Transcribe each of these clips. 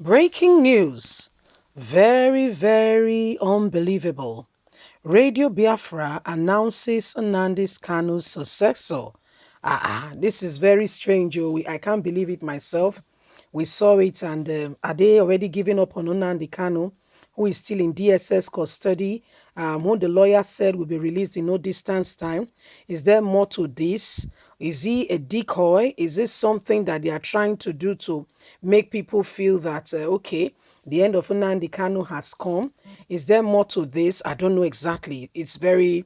Breaking news. Very, very unbelievable. Radio Biafra announces Nnamdi Kanu's successor. This is very strange. Oh. I can't believe it myself. We saw it, and are they already giving up on Nnamdi Kanu, who is still in DSS custody, who the lawyer said will be released in no distance time? Is there more to this? Is he a decoy? Is this something that they are trying to do to make people feel that, okay, the end of Nnamdi Kanu has come? Is there more to this? I don't know exactly. It's very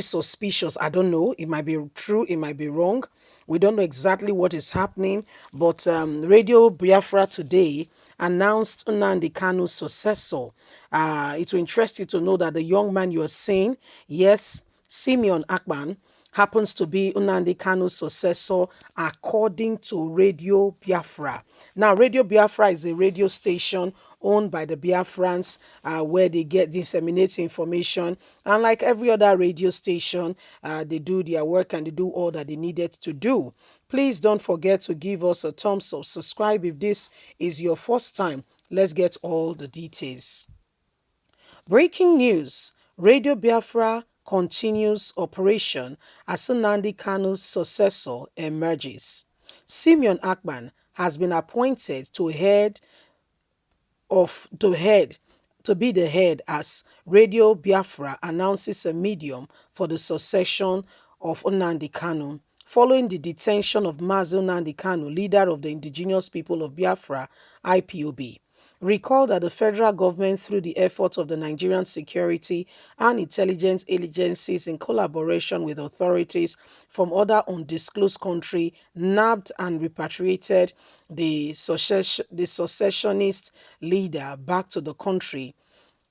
suspicious. I don't know. It might be true. It might be wrong. We don't know exactly what is happening. But Radio Biafra today announced Nnamdi Kanu's successor. It will interest you to know that the young man you are saying, yes, Simeon Akpan, happens to be Nnamdi Kanu's successor according to Radio Biafra. Now, Radio Biafra is a radio station owned by the Biafrans where they get disseminate information. And like every other radio station, they do their work and they do all that they needed to do. Please don't forget to give us a thumbs up, subscribe if this is your first time. Let's get all the details. Breaking news. Radio Biafra continues operation as Nnamdi Kanu's successor emerges. Simeon Akpan has been appointed to head to be the head as Radio Biafra announces a medium for the succession of Nnamdi Kanu. Following the detention of Mazi Nnamdi Kanu, leader of the indigenous people of Biafra, IPOB. Recall that the federal government, through the efforts of the Nigerian security and intelligence agencies in collaboration with authorities from other undisclosed countries, nabbed and repatriated the secessionist leader back to the country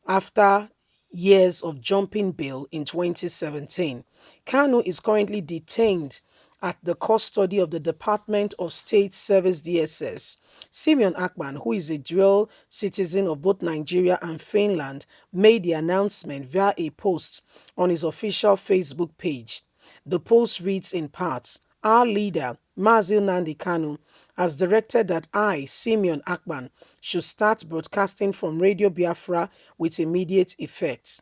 after years of jumping bail in 2017. Kanu is currently detained at the custody of the Department of State Service DSS. Simeon Akpan, who is a dual citizen of both Nigeria and Finland, made the announcement via a post on his official Facebook page. The post reads in part, "Our leader, Mazi Nnamdi Kanu, has directed that I, Simeon Akpan, should start broadcasting from Radio Biafra with immediate effect.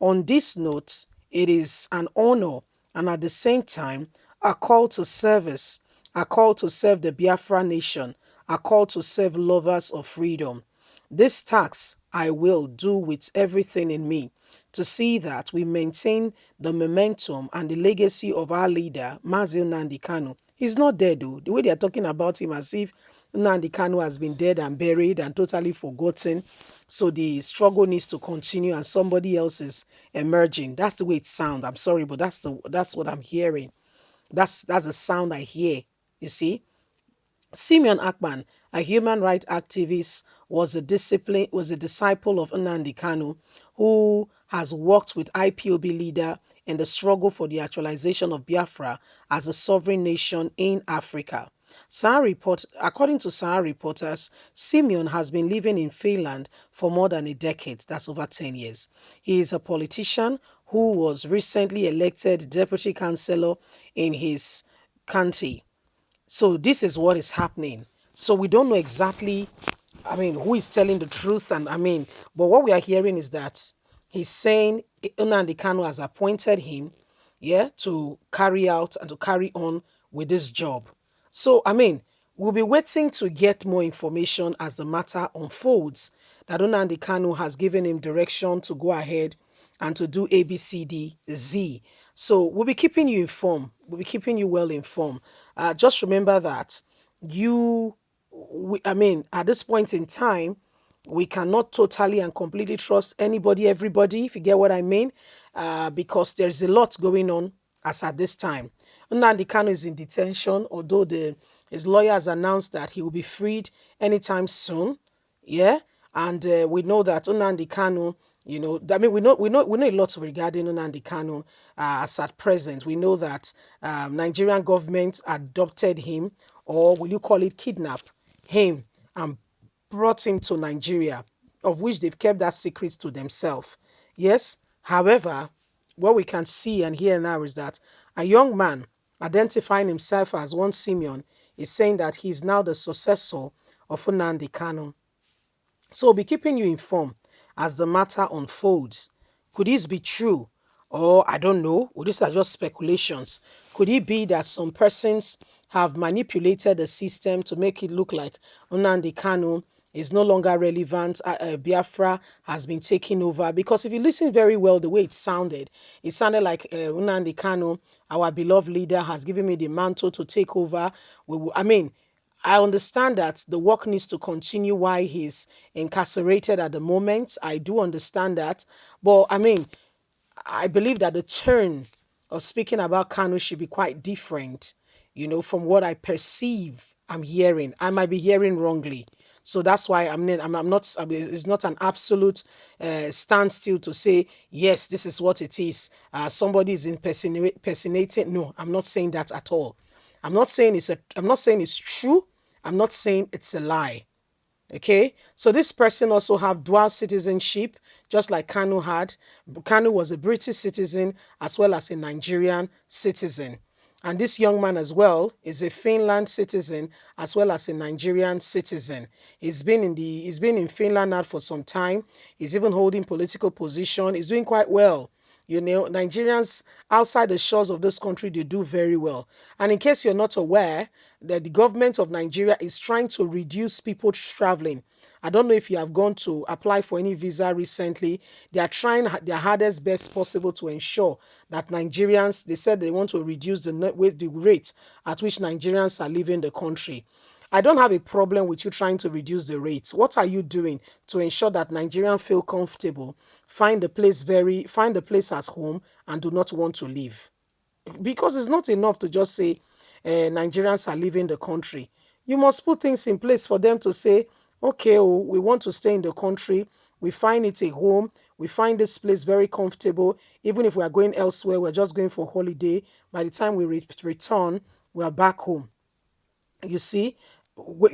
On this note, it is an honor and at the same time a call to service, a call to serve the Biafra nation, a call to serve lovers of freedom. This task I will do with everything in me to see that we maintain the momentum and the legacy of our leader, Mazi Nnamdi Kanu." He's not dead, though. The way they are talking about him as if Nnamdi Kanu has been dead and buried and totally forgotten. So the struggle needs to continue and somebody else is emerging. That's the way it sounds. I'm sorry, but that's what I'm hearing. That's the sound I hear. You see? Simeon Akpan, a human rights activist, was a disciple of Nnamdi Kanu, who has worked with IPOB leader in the struggle for the actualization of Biafra as a sovereign nation in Africa. According to Sahara reporters, Simeon has been living in Finland for more than a decade. That's over 10 years. He is a politician who was recently elected deputy councillor in his county. So this is what is happening. So we don't know exactly, who is telling the truth. But what we are hearing is that he's saying Nnamdi Kanu has appointed him, yeah, to carry out and to carry on with this job. So, we'll be waiting to get more information as the matter unfolds. That Nnamdi Kanu has given him direction to go ahead and to do A, B, C, D, Z. So we'll be keeping you informed. We'll be keeping you well informed. Just remember that at this point in time, we cannot totally and completely trust anybody, everybody, if you get what I mean, because there's a lot going on as at this time. Nnamdi Kanu is in detention, although his lawyer has announced that he will be freed anytime soon. Yeah, and we know that Nnamdi Kanu, we know a lot regarding Nnamdi Kanu as at present. We know that Nigerian government adopted him, or will you call it kidnap him, and brought him to Nigeria, of which they've kept that secret to themselves. Yes, however, what we can see and hear now is that a young man identifying himself as one Simeon is saying that he is now the successor of Nnamdi Kanu. So we'll be keeping you informed as the matter unfolds. Could this be true? Or I don't know. Or these are just speculations. Could it be that some persons have manipulated the system to make it look like Nnamdi Kanu is no longer relevant? Biafra has been taken over. Because if you listen very well, the way it sounded like Nnamdi Kanu, our beloved leader, has given me the mantle to take over. I mean, I understand that the work needs to continue while he's incarcerated at the moment. I do understand that. But I mean, I believe that the turn of speaking about Kanu should be quite different, from what I perceive I'm hearing. I might be hearing wrongly. So that's why I'm not, I mean, it's not an absolute standstill to say, yes, this is what it is. Somebody is impersonating. No, I'm not saying that at all. I'm not saying it's true. I'm not saying it's a lie. Okay, so this person also have dual citizenship, just like Kanu had. Kanu was a British citizen as well as a Nigerian citizen. And this young man as well is a Finland citizen as well as a Nigerian citizen. He's been in Finland now for some time. He's even holding political position. He's doing quite well. Nigerians outside the shores of this country, they do very well. And in case you're not aware, that the government of Nigeria is trying to reduce people traveling. I don't know if you have gone to apply for any visa recently. They are trying their hardest best possible to ensure that Nigerians, they said they want to reduce the rate at which Nigerians are leaving the country. I don't have a problem with you trying to reduce the rates. What are you doing to ensure that Nigerians feel comfortable, find the place as home, and do not want to leave? Because it's not enough to just say Nigerians are leaving the country. You must put things in place for them to say, okay, oh, we want to stay in the country. We find it a home. We find this place very comfortable. Even if we are going elsewhere, we're just going for holiday. By the time we return, we are back home. You see,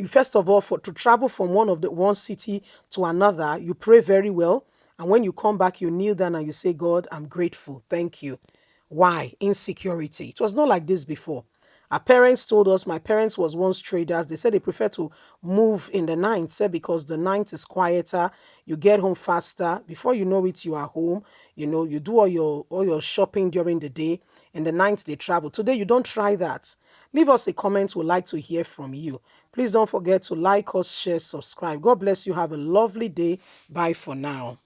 first of all, to travel from one city to another, you pray very well, and when you come back, you kneel down and you say, God, I'm grateful, thank you. Why? Insecurity. It was not like this before. Our parents told us, my parents was once traders. They said they prefer to move in the night, said because the night is quieter, you get home faster. Before you know it, you are home. You do all your shopping during the day. In the night they travel. Today you don't try that. Leave us a comment. We'd like to hear from you. Please don't forget to like us, share, subscribe. God bless you. Have a lovely day. Bye for now.